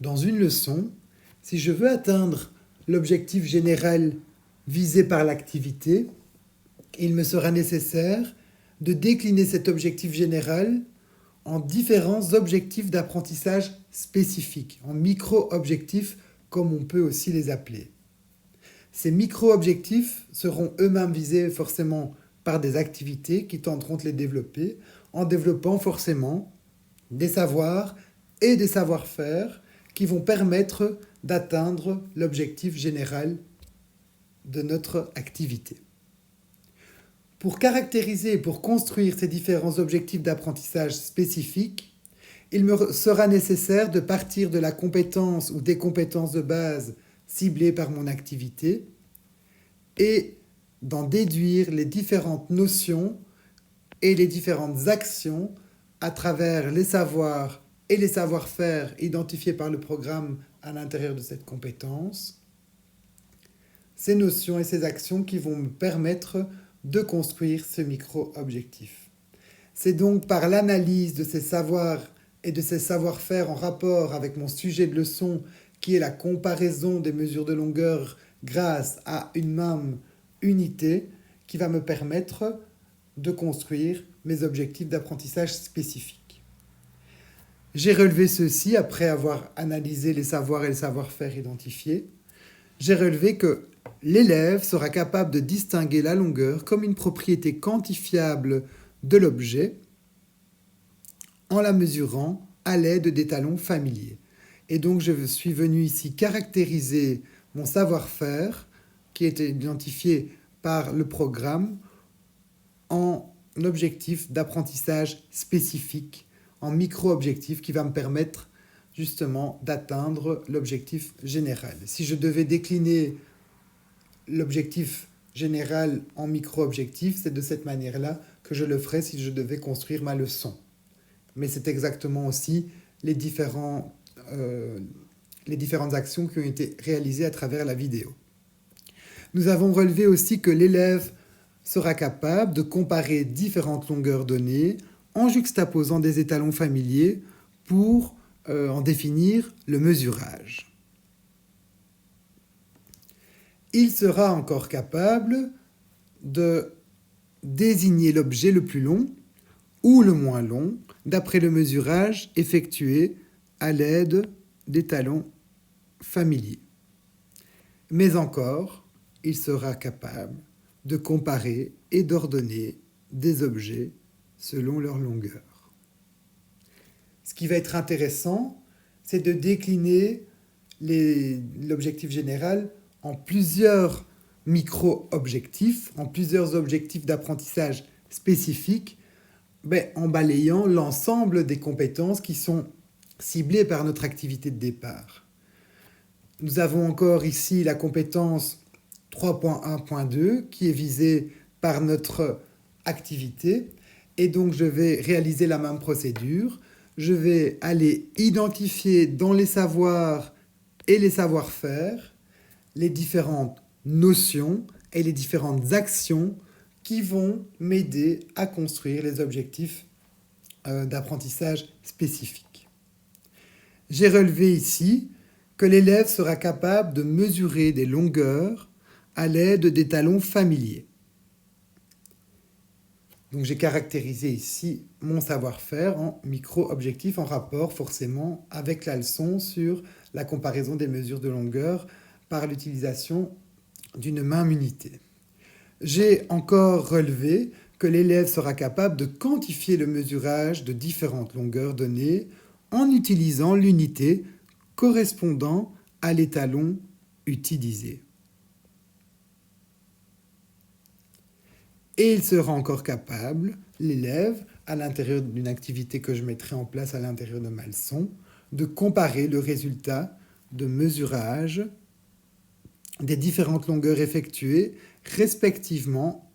Dans une leçon, si je veux atteindre l'objectif général visé par l'activité, il me sera nécessaire de décliner cet objectif général en différents objectifs d'apprentissage spécifiques, en micro-objectifs comme on peut aussi les appeler. Ces micro-objectifs seront eux-mêmes visés forcément par des activités qui tenteront de les développer en développant forcément des savoirs et des savoir-faire qui vont permettre d'atteindre l'objectif général de notre activité. Pour caractériser et pour construire ces différents objectifs d'apprentissage spécifiques, il me sera nécessaire de partir de la compétence ou des compétences de base ciblées par mon activité et d'en déduire les différentes notions et les différentes actions à travers les savoirs et les savoir-faire identifiés par le programme à l'intérieur de cette compétence, ces notions et ces actions qui vont me permettre de construire ce micro-objectif. C'est donc par l'analyse de ces savoirs et de ces savoir-faire en rapport avec mon sujet de leçon, qui est la comparaison des mesures de longueur grâce à une même unité, qui va me permettre de construire mes objectifs d'apprentissage spécifiques. J'ai relevé ceci après avoir analysé les savoirs et les savoir-faire identifiés. J'ai relevé que l'élève sera capable de distinguer la longueur comme une propriété quantifiable de l'objet en la mesurant à l'aide des talons familiers. Et donc je suis venu ici caractériser mon savoir-faire qui est identifié par le programme en objectif d'apprentissage spécifique, en micro-objectif qui va me permettre justement d'atteindre l'objectif général. Si je devais décliner l'objectif général en micro-objectif, c'est de cette manière-là que je le ferais si je devais construire ma leçon. Mais c'est exactement aussi les différentes actions qui ont été réalisées à travers la vidéo. Nous avons relevé aussi que l'élève sera capable de comparer différentes longueurs données en juxtaposant des étalons familiers pour en définir le mesurage. Il sera encore capable de désigner l'objet le plus long ou le moins long d'après le mesurage effectué à l'aide d'étalons familiers. Mais encore, il sera capable de comparer et d'ordonner des objets selon leur longueur. Ce qui va être intéressant, c'est de décliner l'objectif général en plusieurs micro-objectifs, en plusieurs objectifs d'apprentissage spécifiques, en balayant l'ensemble des compétences qui sont ciblées par notre activité de départ. Nous avons encore ici la compétence 3.1.2 qui est visée par notre activité, et donc je vais réaliser la même procédure. Je vais aller identifier dans les savoirs et les savoir-faire les différentes notions et les différentes actions qui vont m'aider à construire les objectifs d'apprentissage spécifiques. J'ai relevé ici que l'élève sera capable de mesurer des longueurs à l'aide des talons familiers. Donc j'ai caractérisé ici mon savoir-faire en micro-objectifs en rapport forcément avec la leçon sur la comparaison des mesures de longueur par l'utilisation d'une même unité. J'ai encore relevé que l'élève sera capable de quantifier le mesurage de différentes longueurs données en utilisant l'unité correspondant à l'étalon utilisé. Et il sera encore capable, l'élève, à l'intérieur d'une activité que je mettrai en place à l'intérieur de ma leçon, de comparer le résultat de mesurage des différentes longueurs effectuées respectivement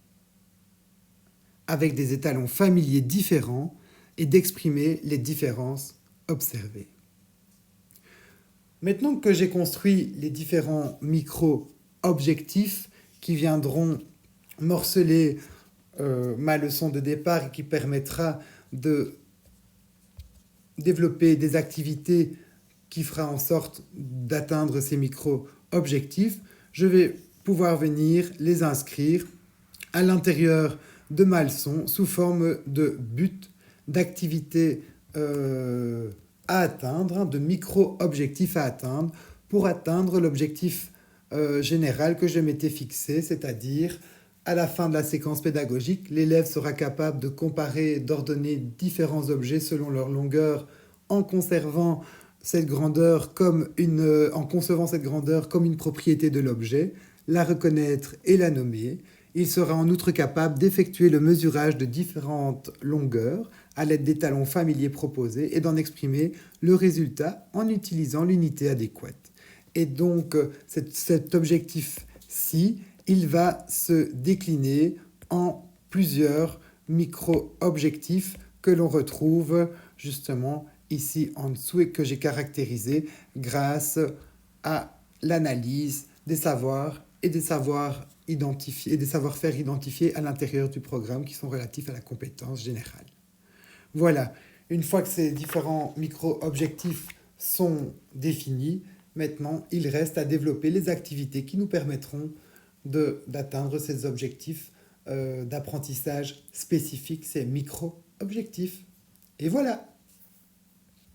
avec des étalons familiers différents et d'exprimer les différences observées. Maintenant que j'ai construit les différents micro-objectifs qui viendront morceler ma leçon de départ et qui permettra de développer des activités qui fera en sorte d'atteindre ces micro-objectifs, je vais pouvoir venir les inscrire à l'intérieur de ma leçon sous forme de buts, d'activités à atteindre, de micro-objectifs à atteindre pour atteindre l'objectif général que je m'étais fixé, c'est-à-dire à la fin de la séquence pédagogique, l'élève sera capable de comparer, d'ordonner différents objets selon leur longueur en conservant cette grandeur en concevant cette grandeur comme une propriété de l'objet, la reconnaître et la nommer. Il sera en outre capable d'effectuer le mesurage de différentes longueurs à l'aide des talons familiers proposés et d'en exprimer le résultat en utilisant l'unité adéquate. Et donc cet objectif-ci, il va se décliner en plusieurs micro-objectifs que l'on retrouve justement ici en dessous et que j'ai caractérisé grâce à l'analyse des savoirs et des savoirs identifiés et des savoir-faire identifiés à l'intérieur du programme qui sont relatifs à la compétence générale. Voilà, une fois que ces différents micro-objectifs sont définis, maintenant il reste à développer les activités qui nous permettront d'atteindre ces objectifs d'apprentissage spécifiques, ces micro-objectifs. Et voilà!